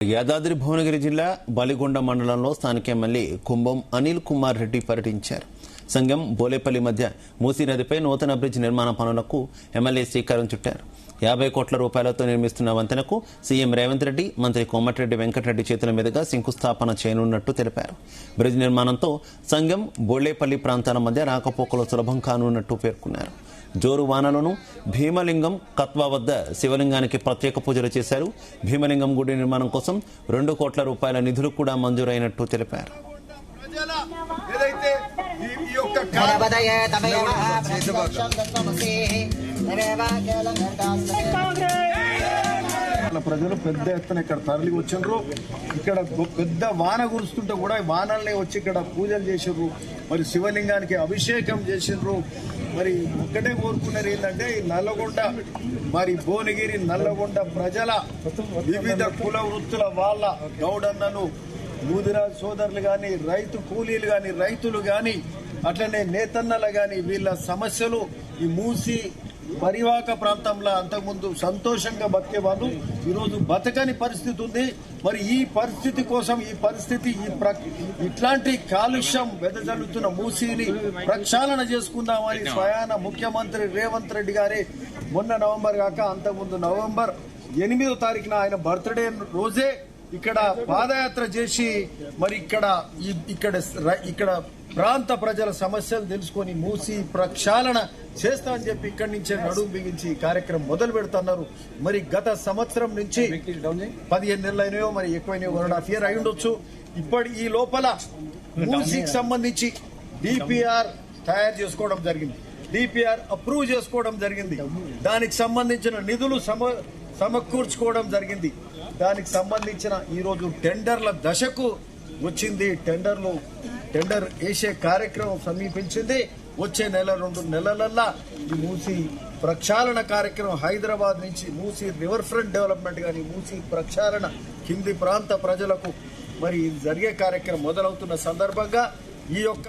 యాదాద్రి భువనగిరి జిల్లా బలిగొండ మండలంలో స్థానిక ఎమ్మెల్యే కుంభం అనిల్ కుమార్ రెడ్డి పర్యటించారు. సంగం బోలేపల్లి మధ్య మూసీ నదిపై నూతన బ్రిడ్జ్ నిర్మాణ పనులకు ఎమ్మెల్యే శ్రీకారం చుట్టారు. 50 కోట్ల రూపాయలతో నిర్మిస్తున్న వంతెనకు సీఎం రేవంత్ రెడ్డి, మంత్రి కోమటిరెడ్డి వెంకటరెడ్డి చేతుల మీదుగా శంకుస్థాపన చేయనున్నట్టు తెలిపారు. బ్రిడ్జ్ నిర్మాణంతో సంగం బోలేపల్లి ప్రాంతాల మధ్య రాకపోకలు సులభం కానున్నట్టు పేర్కొన్నారు. జోరు వానలను భీమలింగం కత్వా వద్ద శివలింగానికి ప్రత్యేక పూజలు చేశారు. భీమలింగం గుడి నిర్మాణం కోసం 2 కోట్ల రూపాయల నిధులు కూడా మంజూరైనట్టు తెలిపారు. ప్రజలు పెద్ద ఎత్తున ఇక్కడ తరలి వచ్చిండ్రు. ఇక్కడ పెద్ద వాన కురుస్తుంటే కూడా వానల్ని వచ్చి ఇక్కడ పూజలు చేసిండ్రు. మరి శివలింగానికి అభిషేకం చేసిండ్రు. మరి ఒక్కటే కోరుకున్నారు ఏంటంటే నల్లగొండ మరి భువనగిరి నల్లగొండ ప్రజల వివిధ కుల వృత్తుల వాళ్ళ గౌడన్నలు, ముదిరాజ్ సోదరులు గాని, రైతు కూలీలు గాని, రైతులు గాని, అట్లనే నేతన్నలు గాని, వీళ్ళ సమస్యలు ఈ మూసి పరివాహక ప్రాంతంలో అంతకుముందు సంతోషంగా బతికే వాళ్ళు ఈరోజు బతకని పరిస్థితి ఉంది. మరి ఈ పరిస్థితి కోసం ఇట్లాంటి కాలుష్యం వెదజల్లుతున్న మూసీని ప్రక్షాళన చేసుకుందామని స్వయాన ముఖ్యమంత్రి రేవంత్ రెడ్డి గారే మొన్న నవంబర్ కాక అంతకుముందు నవంబర్ 8వ తారీఖున ఆయన బర్త్డే రోజే ఇక్కడ పాదయాత్ర చేసి మరి ఇక్కడ ప్రాంత ప్రజల సమస్యలు తెలుసుకొని మూసి ప్రక్షాళన చేస్తా అని చెప్పి ఇక్కడి నుంచే నడుము బిగించి కార్యక్రమం మొదలు పెడుతున్నారు. మరి గత సంవత్సరం నుంచి 15 నెలలు అయినాయో మరి ఎక్కువైనాయో 1.5 years అయి ఉండొచ్చు. ఈ లోపల మూసీకి సంబంధించి డిపిఆర్ తయారు చేసుకోవడం జరిగింది, డిపిఆర్ అప్రూవ్ చేసుకోవడం జరిగింది, దానికి సంబంధించిన నిధులు సమకూర్చుకోవడం జరిగింది. దానికి సంబంధించిన ఈరోజు టెండర్ల దశకు వచ్చింది. టెండర్ వేసే కార్యక్రమం సమీపించింది. వచ్చే 1-2 నెలలల్లా ఈ మూసీ ప్రక్షాళన కార్యక్రమం హైదరాబాద్ నుంచి మూసీ రివర్ ఫ్రంట్ డెవలప్మెంట్ కానీ మూసీ ప్రక్షాళన కింది ప్రాంత ప్రజలకు మరి జరిగే కార్యక్రమం మొదలవుతున్న సందర్భంగా ఈ యొక్క